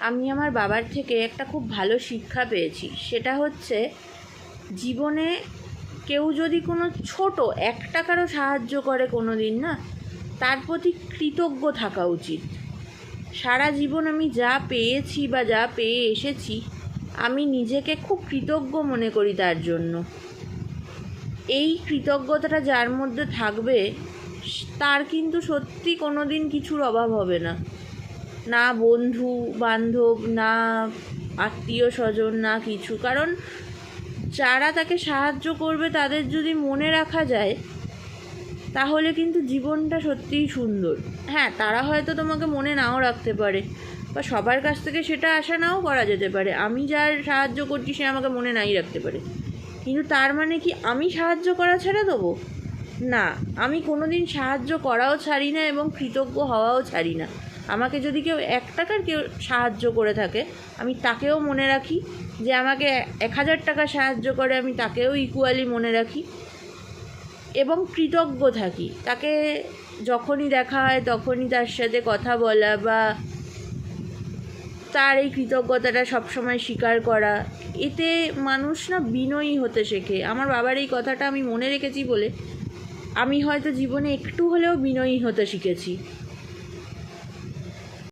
আমি আমার বাবার থেকে একটা খুব ভালো শিক্ষা পেয়েছি। সেটা হচ্ছে, জীবনে কেউ যদি কোনো ছোট 1 টাকারও সাহায্য করে কোনো দিন না, তার প্রতি কৃতজ্ঞ থাকা উচিত। সারা জীবন আমি যা পেয়েছি বা যা পেয়ে এসেছি, আমি নিজেকে খুব কৃতজ্ঞ মনে করি তার জন্য। এই কৃতজ্ঞতাটা যার মধ্যে থাকবে, তার কিন্তু সত্যি কোনো দিন কিছুর অভাব হবে না। না বন্ধু বান্ধব, না আত্মীয় স্বজন, না কিছু। কারণ যারা তাকে সাহায্য করবে তাদের যদি মনে রাখা যায়, তাহলে কিন্তু জীবনটা সত্যিই সুন্দর। হ্যাঁ, তারা হয়তো তোমাকে মনে নাও রাখতে পারে, বা সবার কাছ থেকে সেটা আশা নাও করা যেতে পারে। আমি যার সাহায্য করছি সে আমাকে মনে নাই রাখতে পারে, কিন্তু তার মানে কি আমি সাহায্য করা ছেড়ে দেবো? না, আমি কোনো দিন সাহায্য করাও ছাড়ি না এবং কৃতজ্ঞ হওয়াও ছাড়ি না। আমাকে যদি কেউ 1 টাকার কেউ সাহায্য করে থাকে, আমি তাকেও মনে রাখি। যে আমাকে 1000 টাকা সাহায্য করে, আমি তাকেও ইকুয়ালি মনে রাখি এবং কৃতজ্ঞ থাকি। তাকে যখনই দেখা হয় তখনই তার সাথে কথা বলা, বা তার এই কৃতজ্ঞতাটা সবসময় স্বীকার করা। এতে মানুষ না বিনয়ী হতে শেখে। আমার বাবার এই কথাটা আমি মনে রেখেছি বলে আমি হয়তো জীবনে একটু হলেও বিনয়ী হতে শিখেছি।